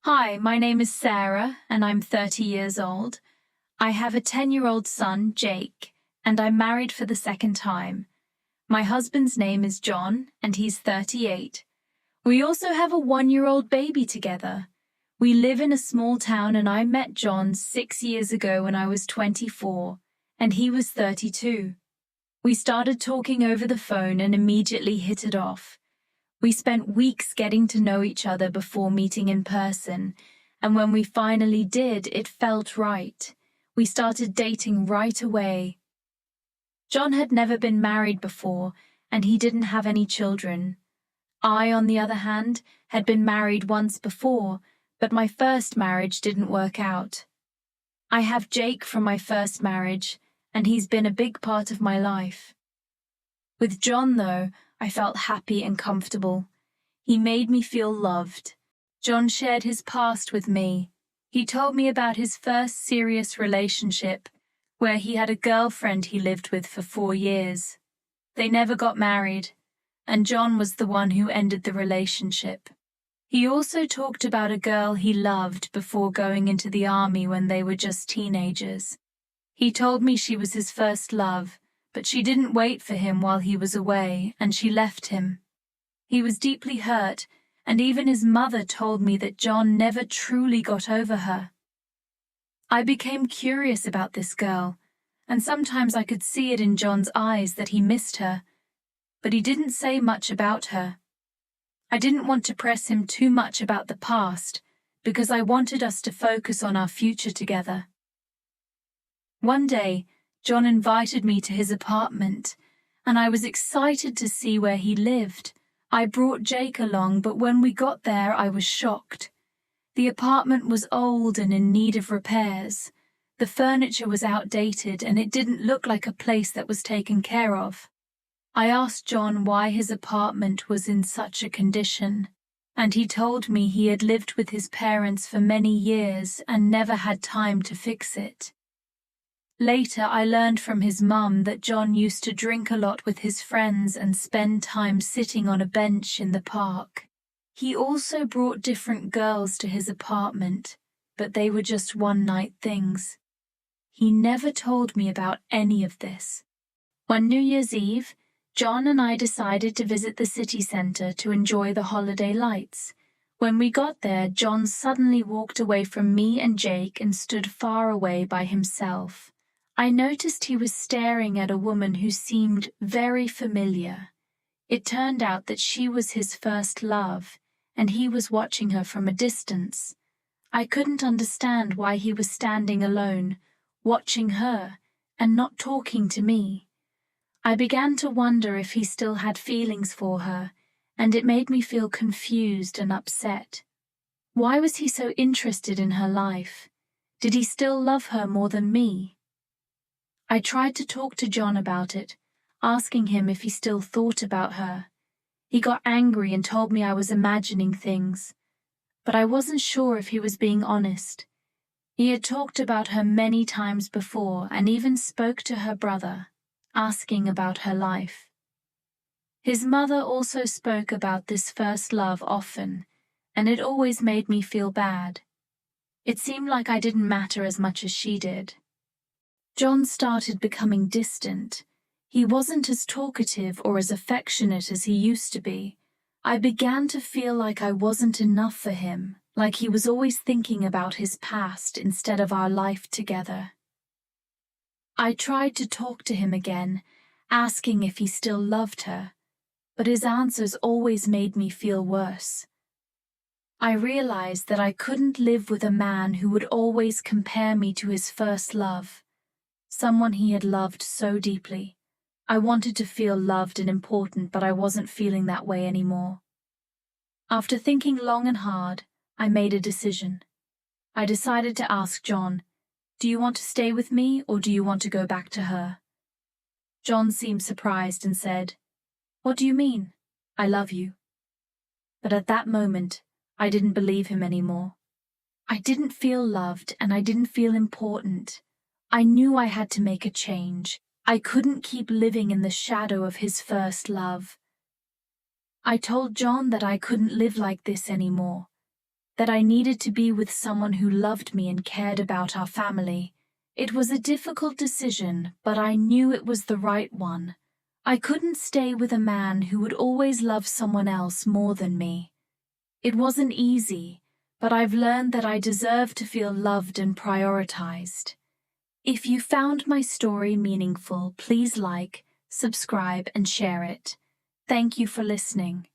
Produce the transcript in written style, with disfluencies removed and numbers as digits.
Hi, my name is Sarah, and I'm 30 years old. I have a 10-year-old son, Jake, and I'm married for the second time. My husband's name is John, and he's 38. We also have a 1-year-old baby together. We live in a small town, and I met John 6 years ago when I was 24, and he was 32. We started talking over the phone and immediately hit it off. We spent weeks getting to know each other before meeting in person, and when we finally did, it felt right. We started dating right away. John had never been married before, and he didn't have any children. I, on the other hand, had been married once before, but my first marriage didn't work out. I have Jake from my first marriage, and he's been a big part of my life. With John, though, I felt happy and comfortable. He made me feel loved. John shared his past with me. He told me about his first serious relationship, where he had a girlfriend he lived with for 4 years. They never got married, and John was the one who ended the relationship. He also talked about a girl he loved before going into the army when they were just teenagers. He told me she was his first love, but she didn't wait for him while he was away, and she left him. He was deeply hurt, and even his mother told me that John never truly got over her. I became curious about this girl, and sometimes I could see it in John's eyes that he missed her, but he didn't say much about her. I didn't want to press him too much about the past, because I wanted us to focus on our future together. One day, John invited me to his apartment, and I was excited to see where he lived. I brought Jake along, but when we got there, I was shocked. The apartment was old and in need of repairs. The furniture was outdated, and it didn't look like a place that was taken care of. I asked John why his apartment was in such a condition, and he told me he had lived with his parents for many years and never had time to fix it. Later, I learned from his mum that John used to drink a lot with his friends and spend time sitting on a bench in the park. He also brought different girls to his apartment, but they were just one-night things. He never told me about any of this. One New Year's Eve, John and I decided to visit the city centre to enjoy the holiday lights. When we got there, John suddenly walked away from me and Jake and stood far away by himself. I noticed he was staring at a woman who seemed very familiar. It turned out that she was his first love, and he was watching her from a distance. I couldn't understand why he was standing alone, watching her, and not talking to me. I began to wonder if he still had feelings for her, and it made me feel confused and upset. Why was he so interested in her life? Did he still love her more than me? I tried to talk to John about it, asking him if he still thought about her. He got angry and told me I was imagining things, but I wasn't sure if he was being honest. He had talked about her many times before and even spoke to her brother, asking about her life. His mother also spoke about this first love often, and it always made me feel bad. It seemed like I didn't matter as much as she did. John started becoming distant. He wasn't as talkative or as affectionate as he used to be. I began to feel like I wasn't enough for him, like he was always thinking about his past instead of our life together. I tried to talk to him again, asking if he still loved her, but his answers always made me feel worse. I realized that I couldn't live with a man who would always compare me to his first love, someone he had loved so deeply. I wanted to feel loved and important, but I wasn't feeling that way anymore. After thinking long and hard, I made a decision. I decided to ask John, "Do you want to stay with me or do you want to go back to her?" John seemed surprised and said, "What do you mean? I love you." But at that moment, I didn't believe him anymore. I didn't feel loved and I didn't feel important. I knew I had to make a change. I couldn't keep living in the shadow of his first love. I told John that I couldn't live like this anymore. that I needed to be with someone who loved me and cared about our family. It was a difficult decision, but I knew it was the right one. I couldn't stay with a man who would always love someone else more than me. It wasn't easy, but I've learned that I deserve to feel loved and prioritized. If you found my story meaningful, please like, subscribe, and share it. Thank you for listening.